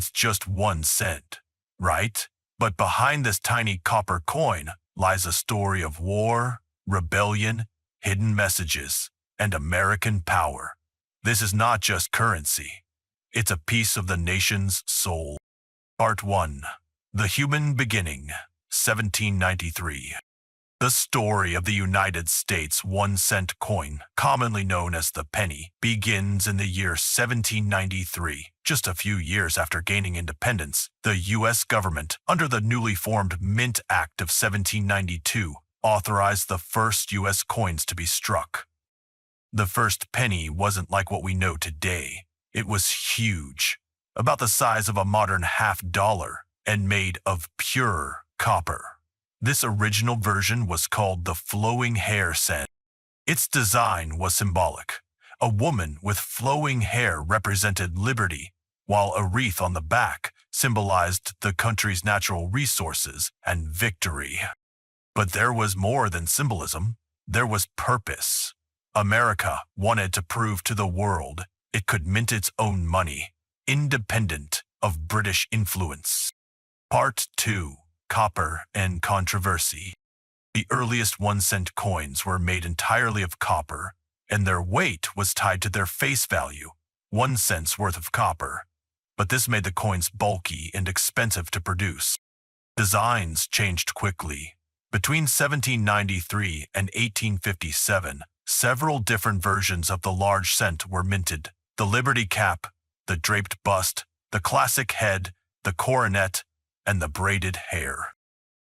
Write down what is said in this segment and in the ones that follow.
it's just 1 cent, right? But behind this tiny copper coin lies a story of war, rebellion, hidden messages, and American power. This is not just currency. It's a piece of the nation's soul. Part 1. The Human Beginning, 1793. The story of the United States 1 cent coin, commonly known as the penny, begins in the year 1793. Just a few years after gaining independence, the U.S. government, under the newly formed Mint Act of 1792, authorized the first U.S. coins to be struck. The first penny wasn't like what we know today. It was huge, about the size of a modern half-dollar, and made of pure copper. This original version was called the flowing hair cent. Its design was symbolic. A woman with flowing hair represented liberty, while a wreath on the back symbolized the country's natural resources and victory. But there was more than symbolism. There was purpose. America wanted to prove to the world it could mint its own money, independent of British influence. Part 2. Copper and Controversy. The earliest 1 cent coins were made entirely of copper, and their weight was tied to their face value, 1 cent's worth of copper. But this made the coins bulky and expensive to produce. Designs changed quickly. Between 1793 and 1857, several different versions of the large cent were minted. The Liberty cap, the draped bust, the classic head, the coronet, and the braided hair.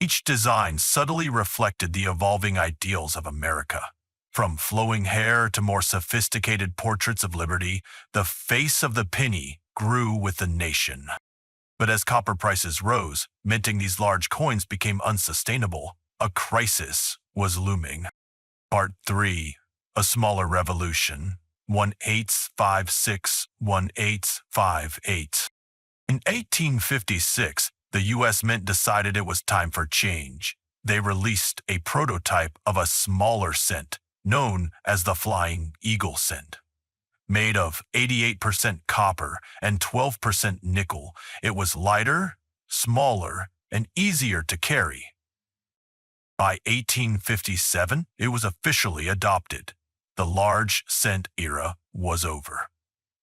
Each design subtly reflected the evolving ideals of America. From flowing hair to more sophisticated portraits of liberty, the face of the penny grew with the nation. But as copper prices rose, minting these large coins became unsustainable. A crisis was looming. Part 3. A Smaller Revolution, 1856-1858. In 1856, the U.S. Mint decided it was time for change. They released a prototype of a smaller cent, known as the Flying Eagle cent. Made of 88% copper and 12% nickel, it was lighter, smaller, and easier to carry. By 1857, it was officially adopted. The large cent era was over.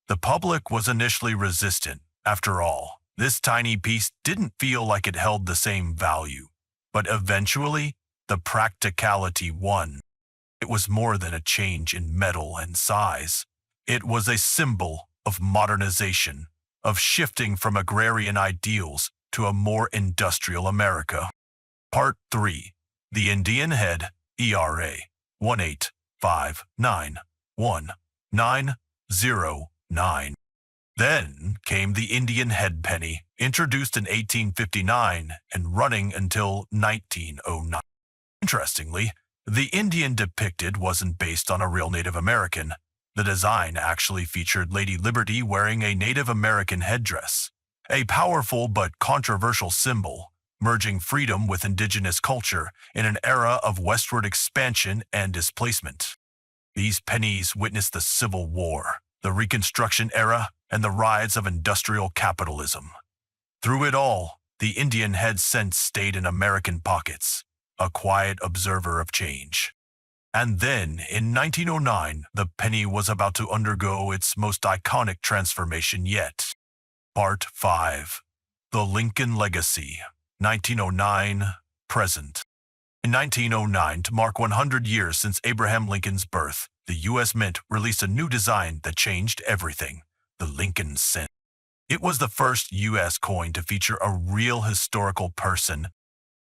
The public was initially resistant. After all, this tiny piece didn't feel like it held the same value. But eventually, the practicality won. It was more than a change in metal and size. It was a symbol of modernization, of shifting from agrarian ideals to a more industrial America. Part 3. The Indian Head, ERA, 185911909. Then came the Indian head penny, introduced in 1859 and running until 1909. Interestingly, the Indian depicted wasn't based on a real Native American. The design actually featured Lady Liberty wearing a Native American headdress, a powerful but controversial symbol, merging freedom with indigenous culture in an era of westward expansion and displacement. These pennies witnessed the Civil War, the Reconstruction era, and the rise of industrial capitalism. Through it all, the Indian head cent stayed in American pockets, a quiet observer of change. And then, in 1909, the penny was about to undergo its most iconic transformation yet. Part 5. The Lincoln Legacy, 1909, present. In 1909, to mark 100 years since Abraham Lincoln's birth, the U.S. Mint released a new design that changed everything, the Lincoln cent. It was the first U.S. coin to feature a real historical person.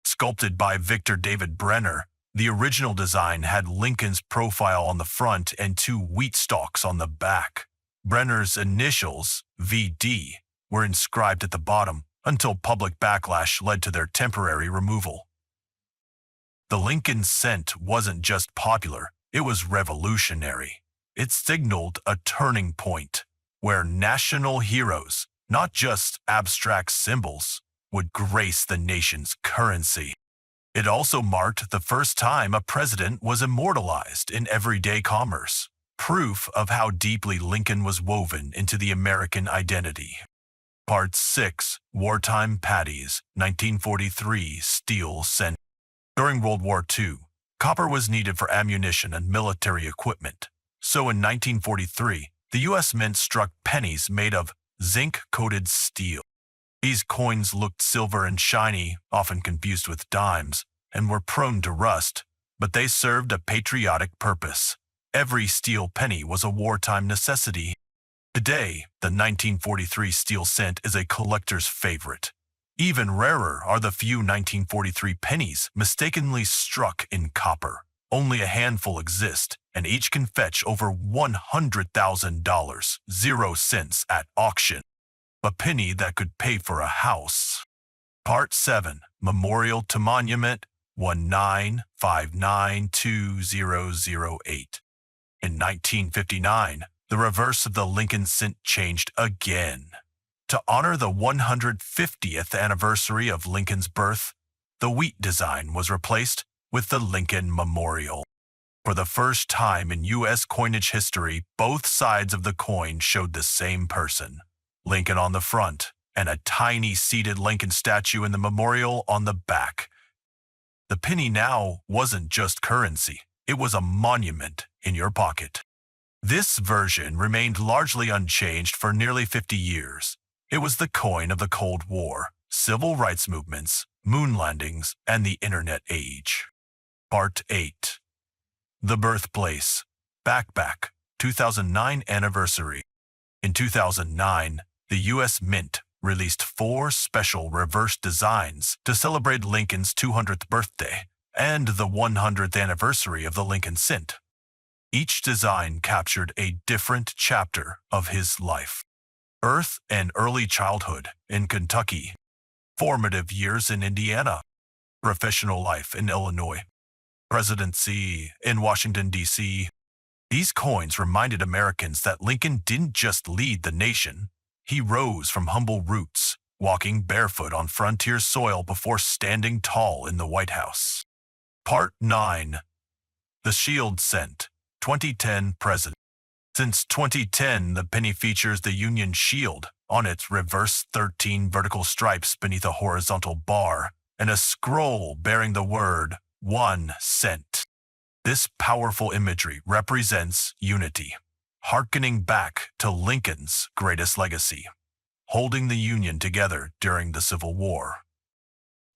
Sculpted by Victor David Brenner, the original design had Lincoln's profile on the front and 2 wheat stalks on the back. Brenner's initials, VD, were inscribed at the bottom until public backlash led to their temporary removal. The Lincoln cent wasn't just popular, it was revolutionary. It signaled a turning point where national heroes, not just abstract symbols, would grace the nation's currency. It also marked the first time a president was immortalized in everyday commerce, proof of how deeply Lincoln was woven into the American identity. Part 6. Wartime Pennies, 1943 Steel Cent. During World War II, copper was needed for ammunition and military equipment. So in 1943, the U.S. Mint struck pennies made of zinc-coated steel. These coins looked silver and shiny, often confused with dimes, and were prone to rust, but they served a patriotic purpose. Every steel penny was a wartime necessity. Today, the 1943 steel cent is a collector's favorite. Even rarer are the few 1943 pennies mistakenly struck in copper. Only a handful exist, and each can fetch over $100,000, 0 cents at auction. A penny that could pay for a house. Part 7. Memorial to Monument 19592008. In 1959, the reverse of the Lincoln cent changed again. To honor the 150th anniversary of Lincoln's birth, the wheat design was replaced with the Lincoln Memorial. For the first time in U.S. coinage history, both sides of the coin showed the same person, Lincoln on the front, and a tiny seated Lincoln statue in the memorial on the back. The penny now wasn't just currency, it was a monument in your pocket. This version remained largely unchanged for nearly 50 years. It was the coin of the Cold War, civil rights movements, moon landings, and the Internet age. Part 8. The Birthplace. Backpack, 2009 Anniversary. In 2009, the U.S. Mint released 4 special reverse designs to celebrate Lincoln's 200th birthday and the 100th anniversary of the Lincoln cent. Each design captured a different chapter of his life. Birth and early childhood in Kentucky. Formative years in Indiana. Professional life in Illinois. Presidency in Washington, D.C. These coins reminded Americans that Lincoln didn't just lead the nation. He rose from humble roots, walking barefoot on frontier soil before standing tall in the White House. Part 9. The Shield Cent, 2010 President. Since 2010, the penny features the Union Shield on its reverse 13 vertical stripes beneath a horizontal bar and a scroll bearing the word 1 cent. This powerful imagery represents unity, hearkening back to Lincoln's greatest legacy, holding the Union together during the Civil War.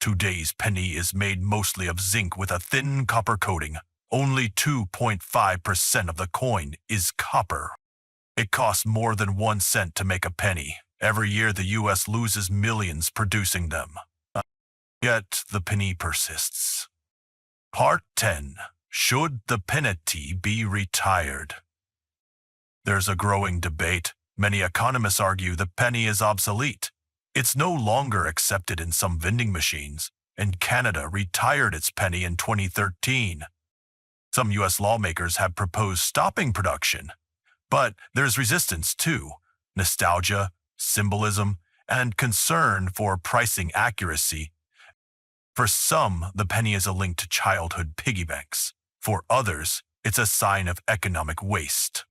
Today's penny is made mostly of zinc with a thin copper coating. Only 2.5% of the coin is copper. It costs more than 1 cent to make a penny. Every year the U.S. loses millions producing them. Yet the penny persists. Part 10. Should the penny be retired? There's a growing debate. Many economists argue the penny is obsolete. It's no longer accepted in some vending machines, and Canada retired its penny in 2013. Some U.S. lawmakers have proposed stopping production, but there's resistance too. Nostalgia, symbolism, and concern for pricing accuracy. For some, the penny is a link to childhood piggy banks. For others, it's a sign of economic waste.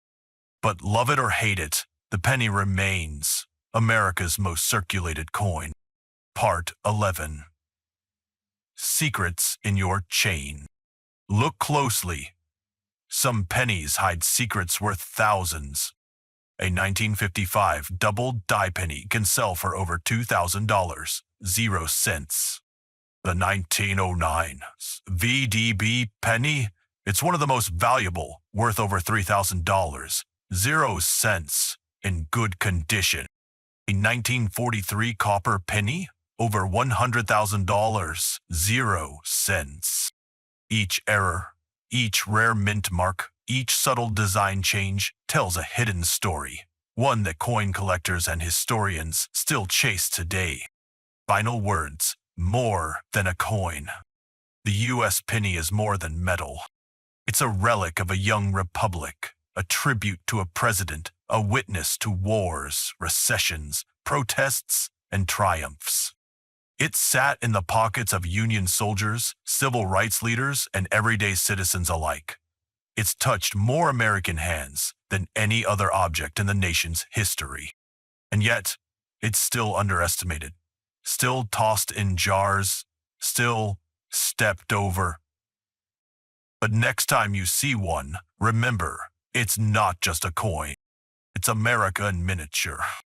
But love it or hate it, the penny remains America's most circulated coin. Part 11. Secrets in your chain. Look closely. Some pennies hide secrets worth thousands. A 1955 double die penny can sell for over $2,000, 0 cents. The 1909 VDB penny, it's one of the most valuable, worth over $3,000, 0 cents, in good condition. A 1943 copper penny, over $100,000, 0 cents. Each error, each rare mint mark, each subtle design change tells a hidden story, one that coin collectors and historians still chase today. Final words, more than a coin. The U.S. penny is more than metal. It's a relic of a young republic, a tribute to a president, a witness to wars, recessions, protests, and triumphs. It sat in the pockets of Union soldiers, civil rights leaders, and everyday citizens alike. It's touched more American hands than any other object in the nation's history. And yet, It's still underestimated, still tossed in jars, still stepped over. But next time you see one, remember, it's not just a coin. It's America in miniature.